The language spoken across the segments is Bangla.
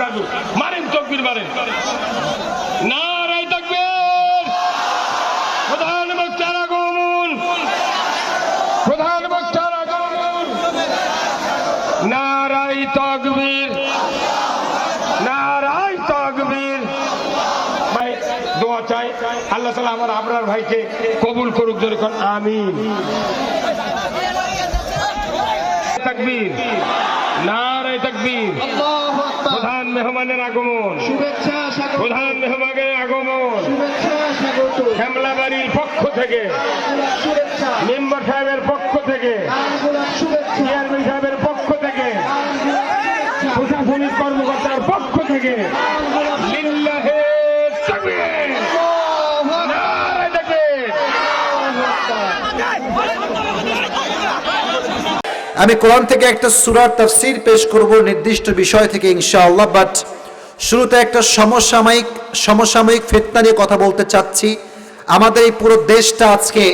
কাজু মারেন, তকবীর মারেন। নারায়ে তাকবীর। প্রধান বক্তার আগমন, প্রধান বক্তার আগমন। নারায়ে তাকবীর, নারায়ে তাকবীর। ভাই দোয়া চাই, আল্লাহ তাআলা আমার আবরার ভাইকে কবুল করুক, জোরে কোন আমিন। তাকবীর, নারায়ে তাকবীর। আল্লাহু আকবার। প্রধান মেহমানের আগমন, শুভেচ্ছা স্বাগত, প্রধান মেহমানের আগমন শুভেচ্ছা স্বাগত, শ্যামলাবাড়ির পক্ষ থেকে, শুভেচ্ছা, মেম্বার সাহেবের পক্ষ থেকে, আঙ্গুলার শুভেচ্ছা, চেয়ারম্যান সাহেবের পক্ষ থেকে, প্রশাসনিক কর্মকর্তার পক্ষ থেকে লিল্লাহে তাকবীর, নারায়ে তাকবীর। আমি কোরআন থেকে একটা সূরার তাফসীর পেশ করব নির্দিষ্ট বিষয় থেকে ইনশাআল্লাহ। বাট শুরুতে একটা সমসাময়িক ফিতনা নিয়ে কথা বলতে চাচ্ছি। আমাদের এই পুরো দেশটা আজকে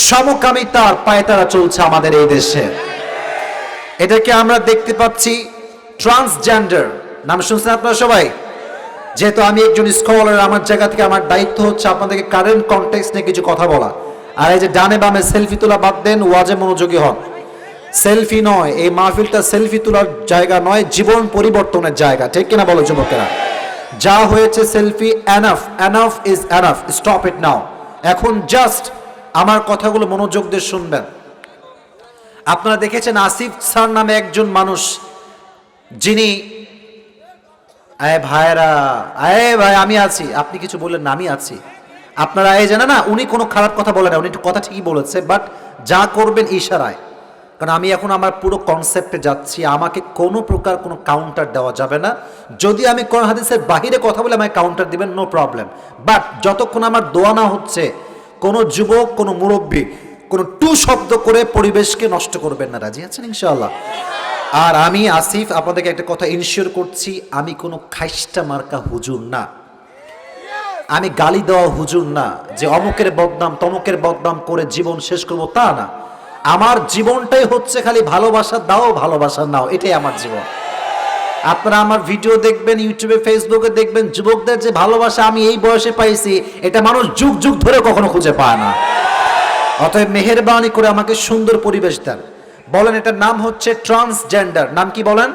সমকামিতার পায়তারা চলছে আমাদের এই দেশে। এটাকে আমরা দেখতে পাচ্ছি ট্রান্সজেন্ডার, নাম শুনছেন আপনারা সবাই? যেহেতু আমি একজন স্কলার, আমার জায়গা থেকে আমার দায়িত্ব হচ্ছে আপনাদেরকে কারেন্ট কনটেক্সট নিয়ে কিছু কথা বলা। আর এই যে ডানে বামে সেলফি তোলা বাদ দেন, ওয়াজে মনোযোগী হন। সেলফি নয়, এই মাহফিলটা সেলফি তোলার জায়গা নয়, জীবন পরিবর্তনের জায়গা, ঠিক কিনা বলো যুবকেরা? যা হয়েছে selfie, enough, enough is enough, stop it now. এখন জাস্ট আমার কথাগুলো মনোযোগ দিয়ে শুনবেন। আপনারা দেখেছেন আসিফ স্যার নামে একজন মানুষ, যিনি আয় ভাইরা, আয় ভাই আমি আছি, আপনি কিছু বললেন না, আমি আছি। আপনারা এই জানেন না, উনি কোনো খারাপ কথা বলে না, উনি একটু কথা ঠিকই বলেছে, বাট যা করবেন ইশারায়। কারণ আমি এখন আমার পুরো কনসেপ্টে যাচ্ছি, আমাকে কোনো প্রকার কোনো কাউন্টার দেওয়া যাবে না। যদি আমি কোরআন হাদিসের বাহিরে কথা বলে আমাকে কাউন্টার দিবেন, নো প্রবলেম। বাট যতক্ষণ আমার দোয়া না হচ্ছে, কোনো যুবক, কোনো মুরব্বী কোনো টু শব্দ করে পরিবেশকে নষ্ট করবেন না। রাজি আছেন ইনশাআল্লাহ? আর আমি আসিফ আপনাদেরকে একটা কথা ইনশিওর করছি, আমি কোনো খাইস্টা মার্কা হুজুর না, আমি গালি দেওয়া হুজুর না, যে অমুকের বদনাম তমুকের বদনাম করে জীবন শেষ করবো তা না। আমার জীবনটাই হচ্ছে খালি ভালোবাসা দাও, ভালোবাসা নাও, এটাই আমার জীবন। আপনারা আমার ভিডিও দেখবেন, ইউটিউবে ফেসবুকে দেখবেন, যুবকদের যে ভালোবাসা আমি এই বয়সে পাইছি, এটা মানুষ যুগ যুগ ধরে কখনো খুঁজে পায় না। অতএব মেহেরবানি করে আমাকে সুন্দর পরিবেশ দেন। বলেন, এটার নাম হচ্ছে ট্রান্সজেন্ডার। নাম কি বলেন?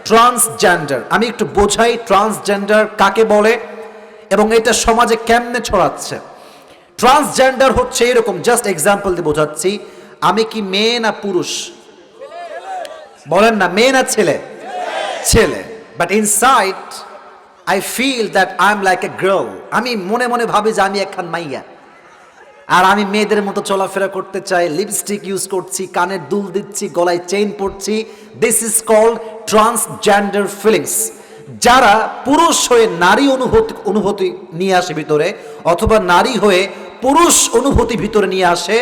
ট্রান্সজেন্ডার। আমি একটু বোঝাই ট্রান্সজেন্ডার কাকে বলে এবং এটা সমাজে কেমনে ছড়াচ্ছে। ট্রান্সজেন্ডার হচ্ছে এরকম, জাস্ট এক্সাম্পল দিয়ে বোঝাচ্ছি। আমি কি মেয়ে না পুরুষ? বলেন না, মেয়ে না ছেলে? ছেলে। But inside I feel that I am like a girl. আমি মনে মনে ভাবি যে আমি একখান মাইয়া, আর আমি মেয়েদের মতো চলাফেরা করতে চাই, লিপস্টিক ইউজ করছি, কানের দুল দিচ্ছি, গলায় চেইন পরছি। This is called transgender feelings. যারা পুরুষ হয়ে নারী অনুভূতি নিয়ে আসে ভিতরে, অথবা নারী হয়ে পুরুষ অনুভূতি ভিতরে নিয়ে আসে,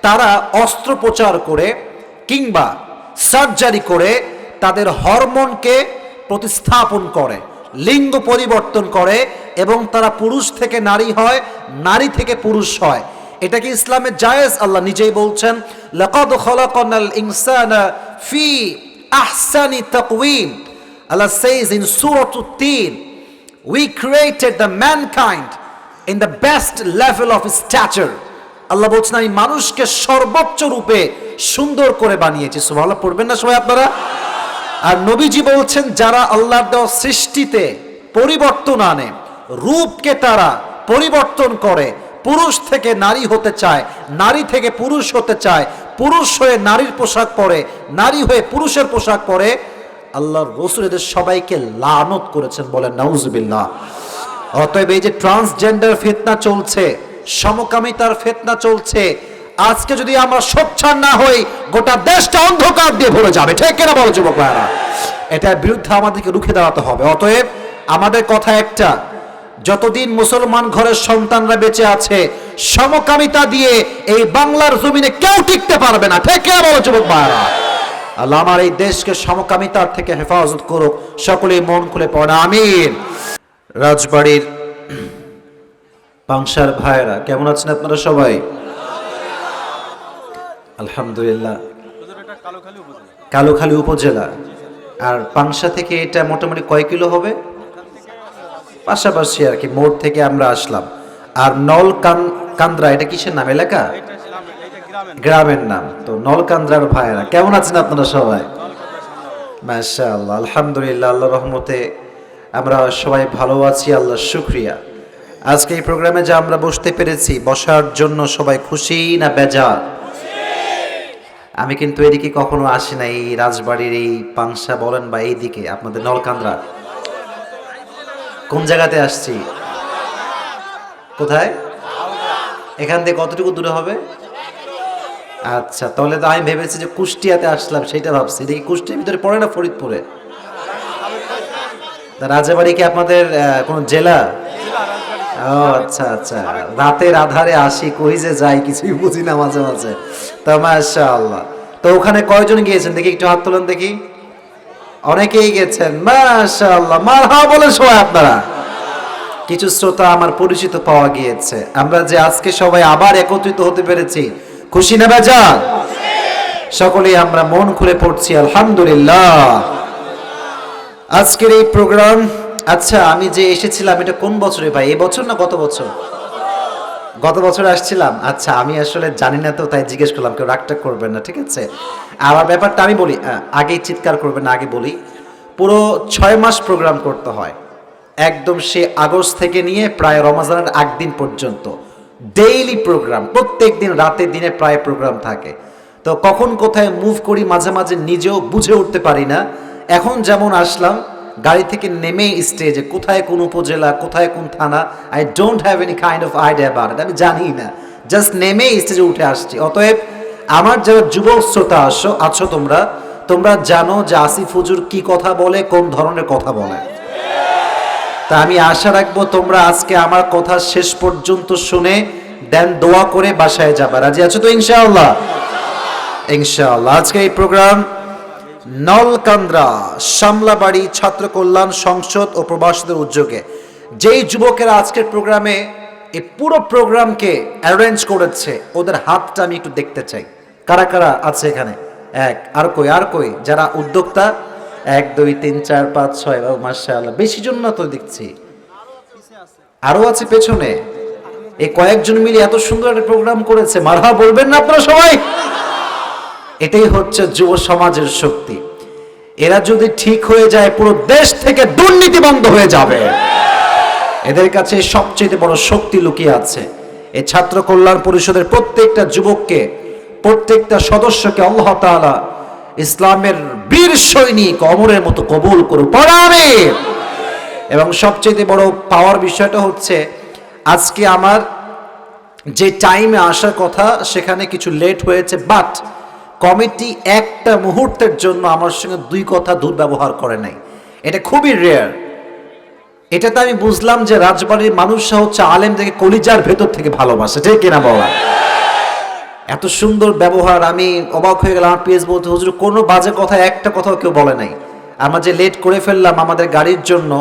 তারা অস্ত্রোপচার করে কিংবা সার্জারি করে তাদের হরমোনকে প্রতিস্থাপন করে, লিঙ্গ পরিবর্তন করে এবং তারা পুরুষ থেকে নারী হয়, নারী থেকে পুরুষ হয়। এটা কি ইসলামে জায়েজ? আল্লাহ নিজেই বলছেন, লাকাদ খালাকনাল ইনসানা ফি আহসানি তাকওয়িম। Allah says in Surah At-Tin, we created the mankind in the best level of stature. আল্লাহ বলছেন, আমি মানুষকে সর্বোচ্চ রূপে সুন্দর করে বানিয়েছি। সুবহানাল্লাহ পড়বেন না সবাই আপনারা? আর নবীজি বলছেন, যারা আল্লাহর দেওয়া সৃষ্টিতে পরিবর্তন আনে, রূপকে তারা পরিবর্তন করে, পুরুষ থেকে নারী হতে চায়, নারী থেকে পুরুষ হতে চায়, পুরুষ হয়ে নারীর পোশাক পরে, নারী হয়ে পুরুষের পোশাক পরে, আল্লাহর রাসূল এদের সবাইকে লানত করেছেন। বলেন নাউজুবিল্লাহ। অতএব এই যে ট্রান্সজেন্ডার ফিতনা চলছে, সমকামিতার ফিতনা চলছে, আজকে যদি আমরা সোচ্চার না হই, গোটা দেশটা অন্ধকার দিয়ে ভরে যাবে। ঠিক কিনা বলো যুবক ভাইরা? এটার বিরুদ্ধে আমাদেরকে রুখে দাঁড়াতে হবে। অতএব আমাদের কথা একটা, যতদিন মুসলমান ঘরের সন্তানরা বেঁচে আছে, সমকামিতা দিয়ে এই বাংলার জমিনে কেউ টিকতে পারবে না। ঠিক কিনা বলো যুবক ভাইরা? আল্লাহ আমার এই দেশকে সমকামিতার থেকে হেফাজত করুক। সকলেই মন খুলে পড়ে আমিন। রাজবাড়ির পাংশার ভাইরা কেমন আছেন আপনারা সবাই? আলহামদুলিল্লাহ। কালুখালী উপজেলা। আর পাংশা থেকে এটা মোটামুটি কয় কিলো হবে? পাশাপাশি আর কি, মোড় থেকে আমরা আসলাম। আর কান্দ্রা এটা কিসের নাম, এলাকা? গ্রামের নাম। তো নলকান্দ্রার ভাইয়েরা কেমন আছেন আপনারা সবাই? মাশাআল্লাহ, আলহামদুলিল্লাহ, আল্লাহর রহমতে আমরা সবাই ভালো আছি, আল্লাহর শুকরিয়া। আজকে এই প্রোগ্রামে যা আমরা বসতে পেরেছি, বসার জন্য সবাই খুশি না বেজার? আমি কিন্তু এদিকে কখনো আসি না, এই রাজবাড়ির এই পাংশা বলেন বা এইদিকে আপনাদের নলকান্দ্রা। কোন জায়গাতে আসছি? কোথায়? এখান থেকে কতটুকু দূরে হবে? আচ্ছা, তাহলে তো আমি ভেবেছি যে কুষ্টিয়াতে আসলাম, সেটা ভাবছি। দেখি কুষ্টিয়ার ভিতরে পড়ে না ফরিদপুরে? রাজাবাড়ি কি আপনাদের কোন জেলা? ও আচ্ছা আচ্ছা, রাতের আধারে আসি, কই যে যাই কিছুই বুঝি না মাঝে মাঝে। তো মাশাআল্লাহ, তো ওখানে কয়জন গিয়েছেন দেখি, একটু হাত তোলেন দেখি। অনেকেই গেছেন, মাশাআল্লাহ, মারহাবা বলেন সবাই আপনারা। কিছু শ্রোতা আমার পরিচিত পাওয়া গিয়েছে। আমরা যে আজকে সবাই আবার একত্রিত হতে পেরেছি, খুশি না বেজার? সকলেই আমরা মন খুলে পড়ছি আলহামদুলিল্লাহ। আজকের এই প্রোগ্রাম, আচ্ছা আমি যে এসেছিলাম এটা কোন বছরে ভাই? এই বছর না গত বছর? গত বছর আসছিলাম। আচ্ছা, আমি আসলে জানি না তো, তাই জিজ্ঞেস করলাম, কেউ রাগটা করবেন না, ঠিক আছে? আমার ব্যাপারটা আমি বলি, আগেই চিৎকার করবেন না, আগে বলি। পুরো 6 মাস প্রোগ্রাম করতে হয়, একদম সে আগস্ট থেকে নিয়ে প্রায় রমজানের আগ দিন পর্যন্ত ডেইলি প্রোগ্রাম, প্রত্যেক দিন রাতে দিনে প্রায় প্রোগ্রাম থাকে। তো কখন কোথায় মুভ করি মাঝে মাঝে নিজেও বুঝে উঠতে পারি না। এখন যেমন আসলাম, গাড়ি থেকে নেমে স্টেজে কোথায় কোন উপজেলা, কোথায় কোন থানা, I don't have any kind of idea about it, আমি জানি না, জাস্ট নেমে স্টেজে উঠে আসছি। অতএব আমার যারা যুবক শ্রোতা আছো তোমরা জানো যে আসিফ হুজুর কি কথা বলে, কোন ধরনের কথা বলে। তা আমি আশা রাখবো তোমরা আজকে আমার কথা শেষ পর্যন্ত শুনে দেন দোয়া করে বাসায় যাবা। রাজি আছো তো ইনশাআল্লাহ? ইনশাআল্লাহ। আজকে এই প্রোগ্রাম নলকান্দ্রা শামলাবাড়ি ছাত্র কল্যাণ সংসদ ও প্রবাসীদের উদ্যোগে যেই যুবকেরা আজকের প্রোগ্রামে এই পুরো প্রোগ্রামকে অ্যারেঞ্জ করেছে, ওদের হাতটা আমি একটু দেখতে চাই। কারা কারা আছে এখানে? আর কই যারা উদ্যোক্তা? 1 2 3 4 5 6, মাশাআল্লাহ, বেশি জন না তো দেখছি, আরো আছে পেছনে। এই কয়েকজন মিলে এত সুন্দর একটা প্রোগ্রাম করেছে, মারহাবা বলবেন না আপনারা সবাই? এটাই হচ্ছে যুব সমাজের শক্তি। এরা যদি ঠিক হয়ে যায়, পুরো দেশ থেকে দুর্নীতি বন্ধ হয়ে যাবে। এদের কাছে সবচেয়ে বড় শক্তি লুকিয়ে আছে। এই ছাত্র কল্যাণ পরিষদের প্রত্যেকটা যুবককে, প্রত্যেকটা সদস্যকে আল্লাহ তাআলা ইসলামের বীর সৈনিক অমরের মতো কবুল করুক, পড়া আমিন। এবং সবচেয়ে বড় পাওয়ার বিষয়টা হচ্ছে, আজকে আমার যে টাইমে আসার কথা সেখানে কিছু লেট হয়েছে, বাট কমিটি একটা মুহূর্তের জন্য আমার সঙ্গে 2 কথা দুর্ব্যবহার করে নাই। এটা খুবই রেয়ার। এটাতে আমি বুঝলাম যে রাজবাড়ির মানুষরা হচ্ছে আলেমদেরকে কলিজার ভেতর থেকে ভালোবাসে, ঠিক কিনা বলা? এত সুন্দর ব্যবহার, আমি অবাক হয়ে গেলাম। আমার পিএস বলতে, হুজুর কোনো বাজে কথা একটা কথাও কেউ বলে নাই। আমরা যে লেট করে ফেললাম আমাদের গাড়ির জন্য,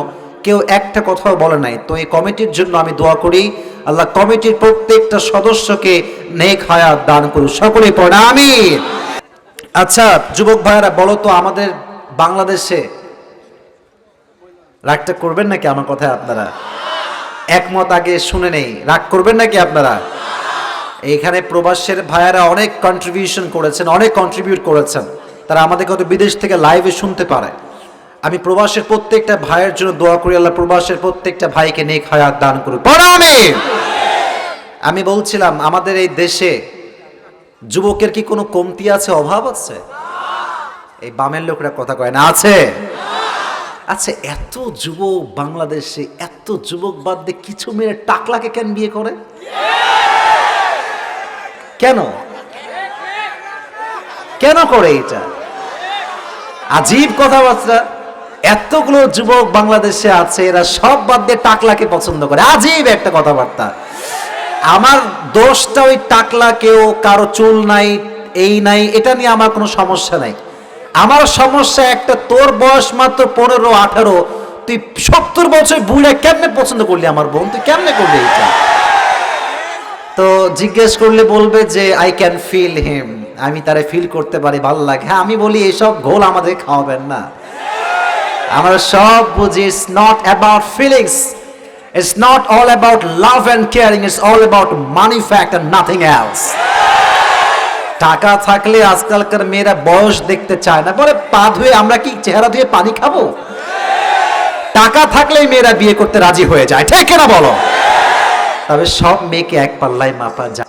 কেউ একটা কথাও বলে নাই। তো এই কমিটির জন্য আমি দোয়া করি, আল্লাহ কমিটির প্রত্যেকটা সদস্যকে নেক হায়াত দান করুন, সকলেই পড়ে আমিন। আচ্ছা যুবক ভাইয়েরা, বলো তো, আমাদের বাংলাদেশে, রাগটা করবেন নাকি আমার কথায় আপনারা? একমত আগে শুনে নেই, রাগ করবেন নাকি আপনারা? এইখানে প্রবাসের ভাইয়েরা অনেক কন্ট্রিবিউশন করেছেন, অনেক কন্ট্রিবিউট করেছেন। তারা আমাদেরকে হয়তো বিদেশ থেকে লাইভে শুনতে পারে। আমি প্রবাসের প্রত্যেকটা ভাইয়ের জন্য দোয়া করি, আল্লাহ প্রবাসের প্রত্যেকটা ভাইকে নেক হায়াত দান করুন, পড়া আমিন। আমি বলছিলাম, আমাদের এই দেশে যুবকের কি কোনো কমতি আছে, অভাব আছে? এই বামের লোকরা কথা কয় না, আছে? আচ্ছা, এত যুবক বাংলাদেশে, এত যুবক বাদ দিয়ে কিছু মেয়ে টাকলাকে কেন বিয়ে করে? কেন করে এটা? আজীব কথাবার্তা। এতগুলো যুবক বাংলাদেশে আছে, এরা সব বাদ দিয়ে টাকলাকে পছন্দ করে, আজীব একটা কথাবার্তা। আমার দোষটা ওই টাকলা, কেউ কারো চুল নাই, এই নাই, এটা নিয়ে আমার কোনো সমস্যা নাই। আমার সমস্যা একটা, তোর বয়স মাত্র 15 18, তুই 70 বছর বুড়া কেমনে পছন্দ করলি আমার বোন? তুই কেমনে করলি এটা? তো জিজ্ঞেস করলে বলবে যে আই ক্যান ফিল হিম, আমি তারে ফিল করতে পারি, ভালো লাগে। হ্যাঁ, আমি বলি এসব ঘোল আমাদের খাওয়াবেন না। আমরা সব বুঝি it's not about feelings, it's not all about love and caring, it's all about money fact and nothing else. টাকা থাকলে আজকালকার মেয়েরা বয়স দেখতে চায় না, বলে পা ধুয়ে আমরা কি চেহারা ধুয়ে পানি খাবো? টাকা থাকলেই মেয়েরা বিয়ে করতে রাজি হয়ে যায়, ঠিক না বলো? তবে সব মেয়েকে এক পাল্লায় মাপা যায়।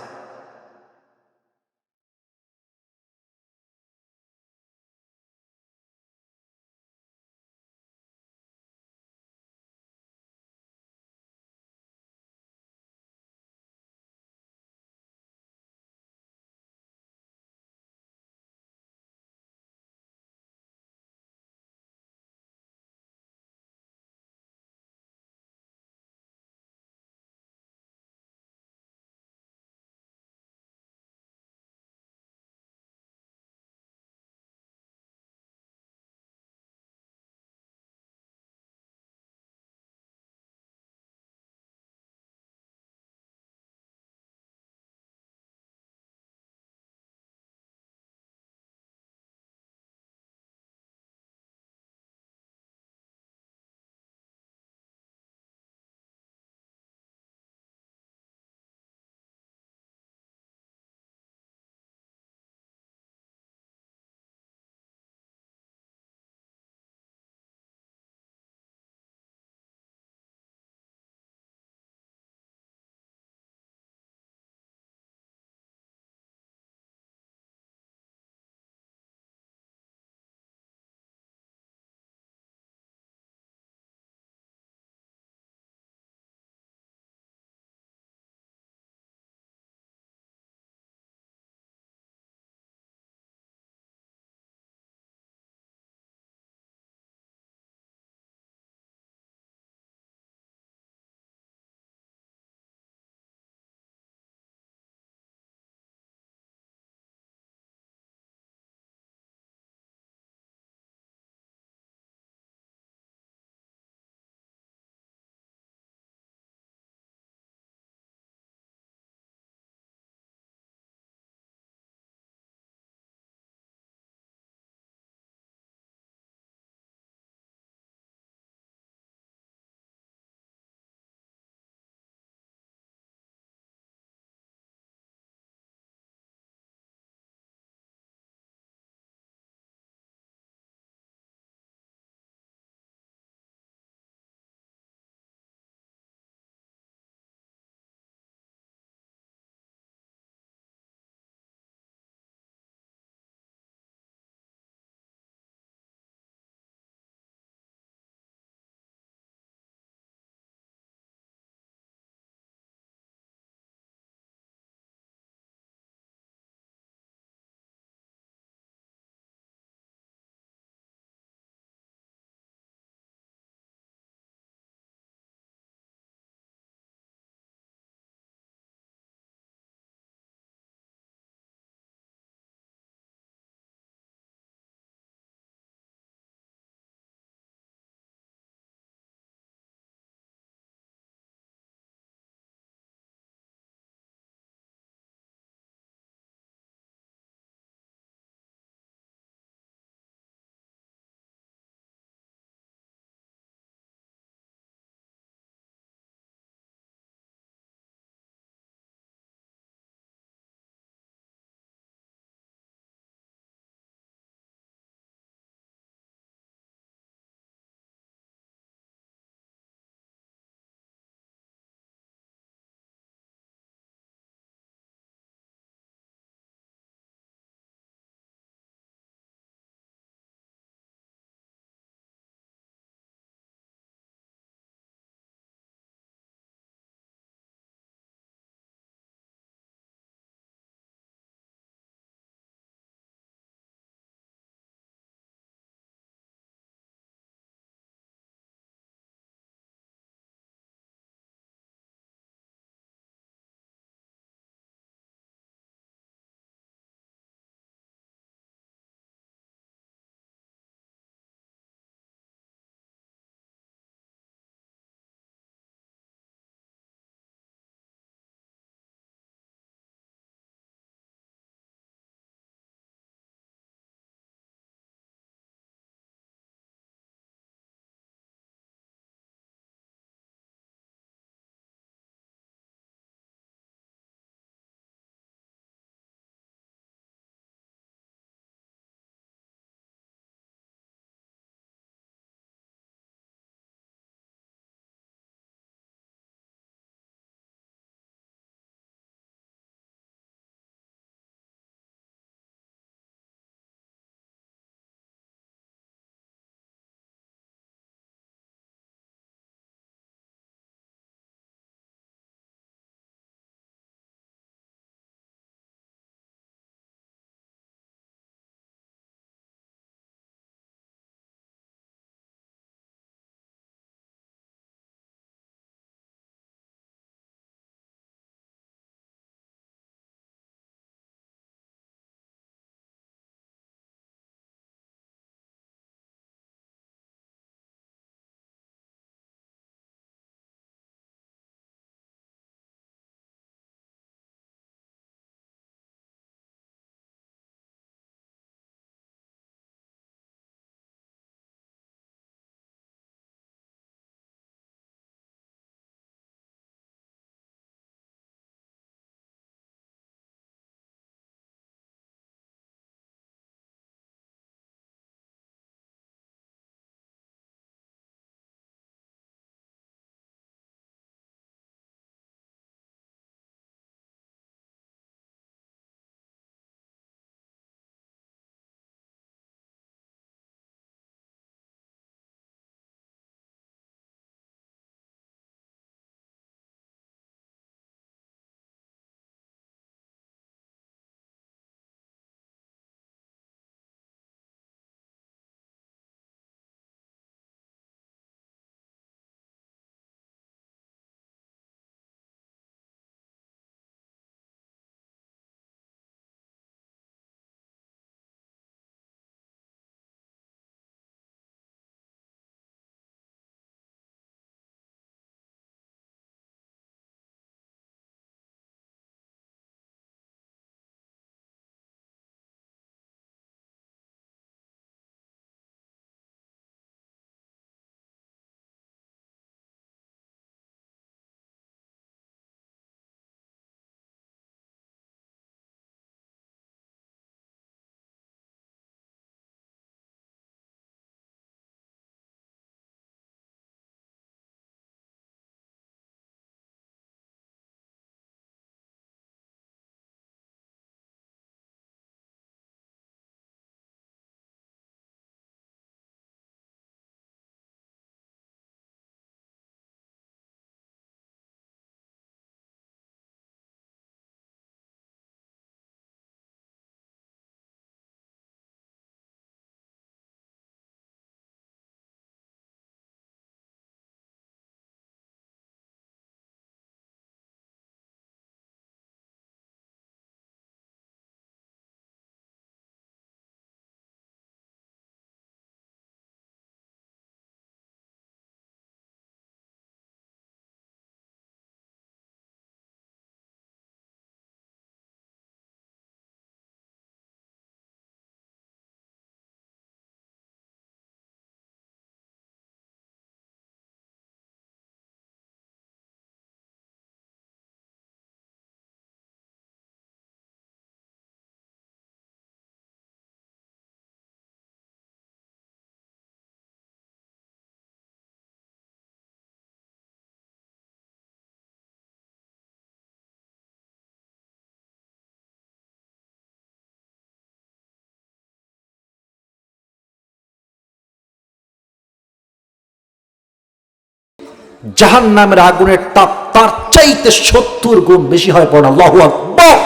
জাহান্নামের আগুনের তাপ তার চাইতে 70 গুণ বেশি হয় পড়া, আল্লাহু আকবার,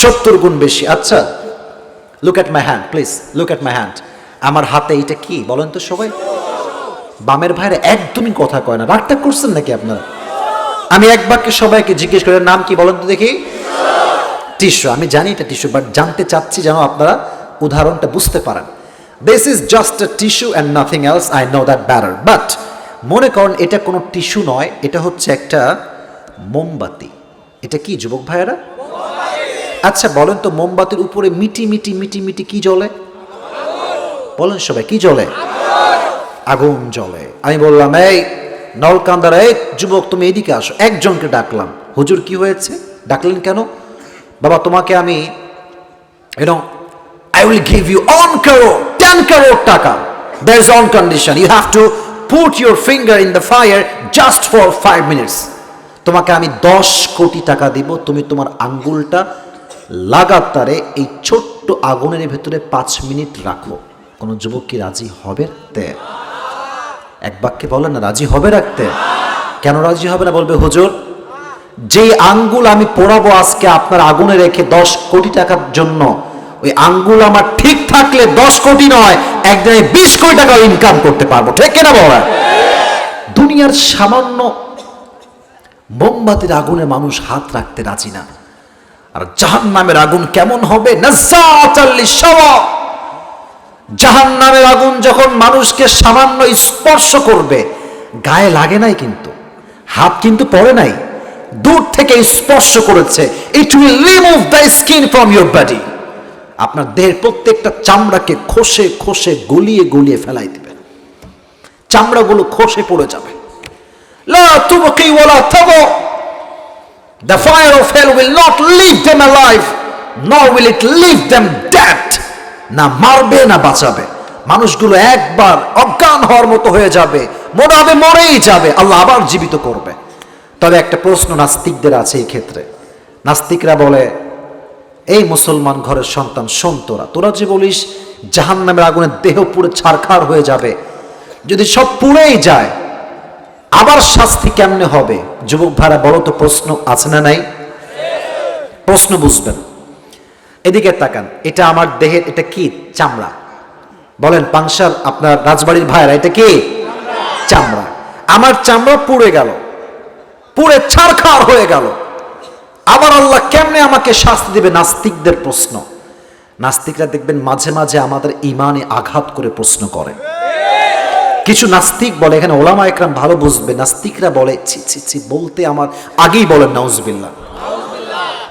70 গুণ বেশি। আচ্ছা, look at my hand please, look at my hand. আমার হাতে এইটা কি বলেন তো সবাই? বামের ভাইরা একদমই কথা কয় না, রাগটা করছেন নাকি আপনারা? আমি এক বাক্যে সবাইকে জিজ্ঞেস করে নাম কি বলেন তো দেখি। টিস্যু, আমি জানি এটা টিস্যু, বাট জানতে চাচ্ছি যেন আপনারা উদাহরণটা বুঝতে পারেন। This is just a tissue and nothing else, I know that batter, but মনে করেন এটা কোনো টিস্যু নয়, এটা হচ্ছে একটা মোমবাতি। এটা কি যুবক ভাইয়েরা? আচ্ছা বলেন তো, মোমবাতির উপরে মিটি মিটি মিটি মিটি কি জ্বলে? বলেন সবাই, কি জ্বলে? আগুন জ্বলে। আমি বললাম এই নলকান্দার এই যুবক তুমি এদিকে আসো, একজনকে ডাকলাম। হুজুর কি হয়েছে? ডাকলেন কেন? বাবা তোমাকে আমি I will give you 1 crore, 10 crore টাকা. There is one condition. You have to put your finger in the fire just for 5 minutes. তোমাকে আমি 10 কোটি টাকা দিব, তুমি তোমার আঙ্গুলটা লাগাতারে এই ছোট্ট আগুনের ভেতরে 5 মিনিট রাখো। কোন যুবক কি রাজি হবে রাখতে? এক বাক্যে বলেন না, রাজি হবে রাখতে? কেন রাজি হবে না? বলবে হুজুর যে আঙ্গুল আমি পোড়াবো আজকে আপনার আগুনে রেখে 10 কোটি টাকার জন্য, ওই আঙ্গুল আমার ঠিক থাকলে 10 কোটি নয়, একদিনে 20 কোটি টাকা ইনকাম করতে পারবো। ঠিক কিনা বাবা? দুনিয়ার সামান্য মোমবাতির আগুনে মানুষ হাত রাখতে রাজি না, আর জাহান্নামের আগুন কেমন হবে? নাজ্জাতাল লিশাওয়া। জাহান্নামের আগুন যখন মানুষকে সামান্য স্পর্শ করবে, গায়ে লাগে নাই কিন্তু, হাত কিন্তু পড়ে নাই, দূর থেকে স্পর্শ করেছে। It will remove the skin from your body. আপনার দেহের প্রত্যেকটা চামড়াকে খসে খসে গলিয়ে গলিয়ে ফেলাই দিবে, চামড়াগুলো খসে পড়ে যাবে। লা তুবকি ওয়ালা তাবু। The fire of hell will not leave them alive, nor will it leave them dead. না মারবে না বাঁচাবে, মানুষগুলো একবার অজ্ঞান হওয়ার মতো হয়ে যাবে, মনে হবে মরেই যাবে, আল্লাহ আবার জীবিত করবে। তবে একটা প্রশ্ন নাস্তিকদের আছে এই ক্ষেত্রে। নাস্তিকরা বলে এই মুসলমান ঘরের সন্তান শোন, তোরা যে বলিস জাহান্নামের আগুনে দেহ পুরো ছারখার হয়ে যাবে, যদি সব পুড়েই যায় আবার শাস্তি কেমনে হবে? যুবক ভাইরা বলো তো, প্রশ্ন আছে না নাই? প্রশ্ন বুঝবেন। এদিকে তাকান, এটা আমার দেহের, এটা কি? চামড়া। বলেন পাংশার আপনার রাজবাড়ির ভাইরা, এটা কি? চামড়া। আমার চামড়া পুড়ে গেল, পুড়ে ছারখার হয়ে গেল, আবার আল্লাহ কেমনে আমাকে শাস্তি দেবে? নাস্তিকদের প্রশ্ন। নাস্তিকরা দেখবেন মাঝে মাঝে আমাদের ঈমানে আঘাত করে প্রশ্ন করে। কিছু নাস্তিক বলে, এখানে ওলামা একরাম ভালো বুঝবে, নাস্তিকরা বলে ছি ছি ছি, বলতে আমার আগেই বলেন নাউজুবিল্লাহ।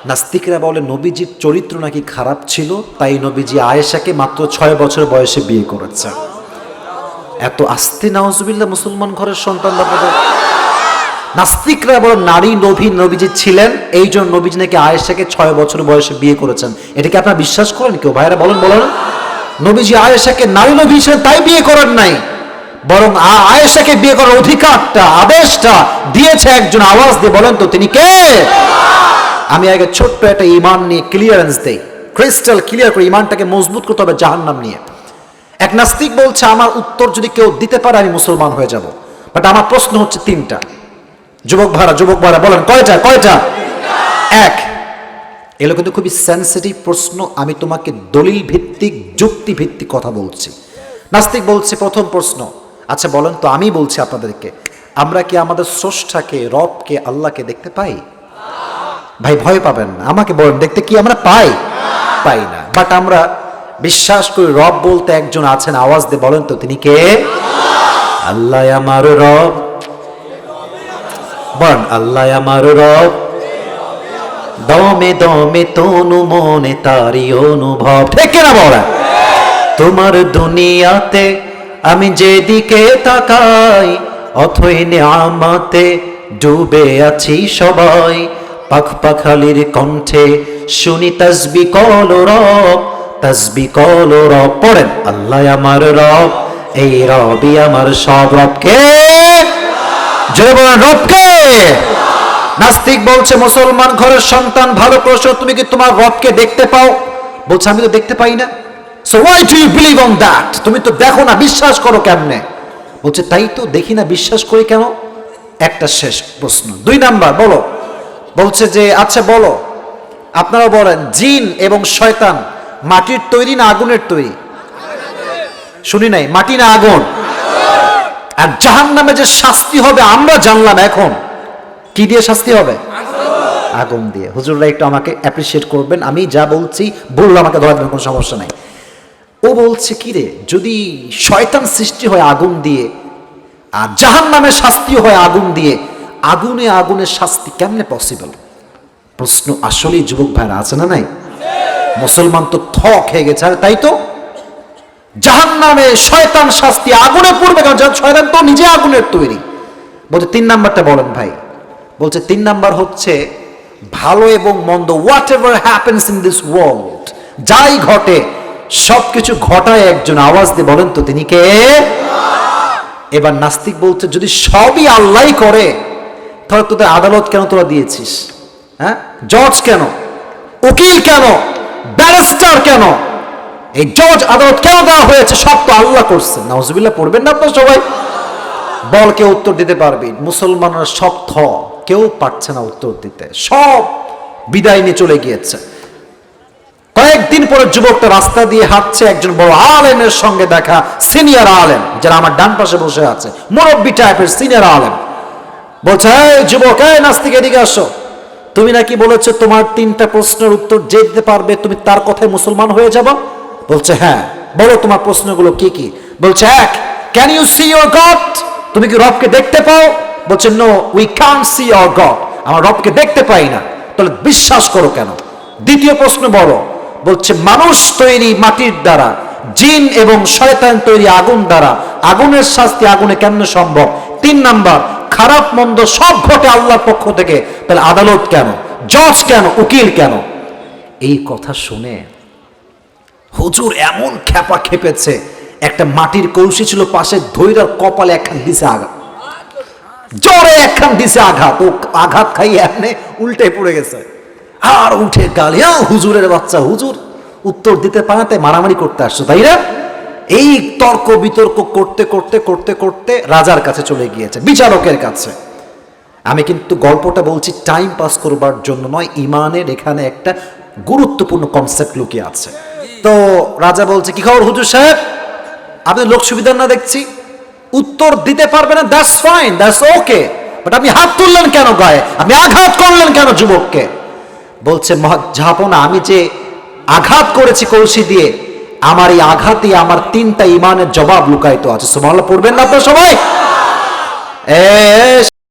নাস্তিকরা বলে নবীজির চরিত্র নাকি খারাপ ছিল, তাই নবীজি আয়েশাকে মাত্র 6 বছর বয়সে বিয়ে করেছে। এত আস্তে নাউজুবিল্লাহ মুসলমান ঘরের সন্তান বাবাদের। নাস্তিকরা বলে নারী নবীজি ছিলেন, এই জন্য নবীজি নাকি আয়েশাকে 6 বছর বয়সে বিয়ে করেছেন। এটাকে আপনারা বিশ্বাস করেন কেউ? ভাইরা বলেন বলেন। নবীজি আয়েশাকে নারী নবী ছিলেন তাই বিয়ে করেন নাই, বরং আয়েশাকে বিয়ে করার অধিকারটা, আদেশটা দিয়েছে একজন। আওয়াজ দিয়ে বলেন তো তিনি কে? আমি আগে ছোট্ট একটা ঈমান নিয়ে ক্লিয়ারেন্স দেই, ক্রিস্টাল ক্লিয়ার করে ঈমানটাকে মজবুত করতে হবে জাহান্নাম নিয়ে। এক নাস্তিক বলছে আমার উত্তর যদি কেউ দিতে পারে আমি মুসলমান হয়ে যাব, বাট আমার প্রশ্ন হচ্ছে 3টা। যুবক ভাড়া বলেন কয়টা? এক, এগুলো কিন্তু খুবই সেন্সিটিভ প্রশ্ন, আমি তোমাকে দলিল ভিত্তিক যুক্তি ভিত্তিক কথা বলছি। নাস্তিক বলছে প্রথম প্রশ্ন, আচ্ছা বলেন তো, আমি বলছি আপনাদেরকে, আমরা কি আমাদের স্রষ্টাকে, রবকে, আল্লাহকে দেখতে পাই? ভাই ভয় পাবেন না, আমাকে বলেন দেখতে কি আমরা পাই না, বাট আমরা বিশ্বাস করি রব বলতে একজন আছেন। আওয়াজ দিয়ে বলেন তো তিনি কে? আল্লাহ আমার রব। বলেন আল্লাহ আমার রব, দমে দমে তনু মনে তারি অনুভব। ঠিক না বলেন? তোমার দুনিয়াতে আমি যেদিকে তাকাই, অথই নিয়ামতে ডুবে আছি সবাই। পাখালির কণ্ঠে শুনি তাসবিহ কল রব। পড়েন আল্লাহ আমার রব, এই রবই আমার সব। রবকে জয় বলেন, রবকে। নাস্তিক বলছে মুসলমান ঘরের সন্তান, ভালো প্রশ্ন, তুমি কি তোমার রবকে দেখতে পাও? বলছে আমি তো দেখতে পাই না। So why do you believe on that? তুমি তো দেখো না, বিশ্বাস করো কেমনে? বলছে তাই তো, দেখি না, বিশ্বাস করি কেন? একটা শেষ প্রশ্ন। 2 নাম্বার বলো, বলছে যে আচ্ছা বলো, আপনারা বলেন জিন এবং শয়তান মাটির তৈরি না আগুনের তৈরি? শুনি নাই, মাটি না আগুন? আর জাহান্নামে যে শাস্তি হবে আমরা জানলাম, এখন কি দিয়ে শাস্তি হবে? আগুন দিয়ে। হুজুররা একটু আমাকে অ্যাপ্রিসিয়েট করবেন, আমি যা বলছি বললে আমাকে ধরা দেবেন, কোনো সমস্যা নাই। ও বলছে কি রে, যদি শয়তান সৃষ্টি হয় আগুন দিয়ে আর জাহান্নামের শাস্তি হয় আগুন দিয়ে, আগুনে আগুনের শাস্তি কেমনে পসিবল? প্রশ্ন আসলেই যুবক ভাইরা আছে না নাই? মুসলমান তো থক হয়ে গেছে। আর তাই তো, জাহান্নামে শয়তান শাস্তি আগুনে পড়বে কারণ শয়তান তো নিজে আগুনের তৈরি। বলছে 3 নাম্বারটা বলেন ভাই। বলছে 3 নাম্বার হচ্ছে ভালো এবং মন্দ, what ever happens in this world, যাই ঘটে সবকিছু ঘটায় একজন, আওয়াজ দিয়ে বলেন তো তিনি কে? এবার নাস্তিক বলছে যদি সবই আল্লাহই করে তাহলে তোদের আদালত কেন তোরা দিয়েছিস? হ্যাঁ, জজ কেন, উকিল কেন, ব্যারিস্টার কেন, এই জজ আদালত কেন দেওয়া হয়েছে? সব তো আল্লাহ করছে। নাউজুবিল্লাহ পড়বেন না আপনার সবাই? বল কে উত্তর দিতে পারবি? মুসলমানরা সব কেউ পারছে না উত্তর দিতে, সব বিদায় নিয়ে চলে গিয়েছে। কয়েকদিন পরে যুবকটা রাস্তা দিয়ে হাঁটছে, একজন বড় আলেমের সঙ্গে দেখা, সিনিয়র আলেম, যারা আমার ডান পাশে বসে আছে, মুরব্বী টাইপের সিনিয়র আলেম। বলছে এই যুবক, এই নাস্তিক এদিকে আসো, তুমি নাকি বলেছো তোমার 3টা প্রশ্নের উত্তর যে দিতে পারবে তুমি তার কথায় মুসলমান হয়ে যাবে। বলছে হ্যাঁ। বলো তোমার প্রশ্নগুলো কি কি? বলছে 1, can you see your God? তুমি কি রবকে দেখতে পাও? বলছে no, we can't see our God, আমরা রবকে দেখতে পাই না। তাহলে বিশ্বাস করো কেন? দ্বিতীয় প্রশ্ন বলো। বলছে মানুষ তৈরি মাটির দ্বারা, জিন এবং শয়তান তৈরি আগুন দ্বারা, আগুনের শাস্তি আগুনে কেমনে সম্ভব? 3 নাম্বার খারাপ মন্দ সব ঘটে আল্লাহর পক্ষ থেকে, তাহলে আদালত কেন, জজ কেন, উকিল কেন? এই কথা শুনে হুজুর এমন খেপা খেপেছে, একটা মাটির কলসি ছিল পাশে, ধৈরার কপালে একখান দিছে আঘাত, জোরে একখান দিছে আঘাত, ও আঘাত খাই এমনি উল্টে পড়ে গেছে। আর উঠে গালি, হুজুরের বাচ্চা, হুজুর উত্তর দিতে পারাতে মারামারি করতে আসছো তাই না? এই তর্ক বিতর্ক করতে করতে করতে করতে রাজার কাছে চলে গিয়েছে, বিচারকের কাছে। আমি কিন্তু গল্পটা বলছি টাইম পাস করবার জন্য নয়, ইমানের এখানে একটা গুরুত্বপূর্ণ কনসেপ্ট লুকিয়ে আছে। তো রাজা বলছে কি খবর হুজুর সাহেব, আপনি লোক সুবিধার না দেখছি, উত্তর দিতে পারবে না, that's fine, that's okay, but আপনি হাত তুললেন কেন গায়ে, আপনি আঘাত করলেন কেন যুবককে? বলছে জাহাপনা, আমি যে আঘাত করেছি কলসি দিয়ে, আমার এই আঘাতে আমার 3টা ইমানের জবাব লুকায়িত আছে। সুবহানাল্লাহ পড়বেন না আপনারা সবাই?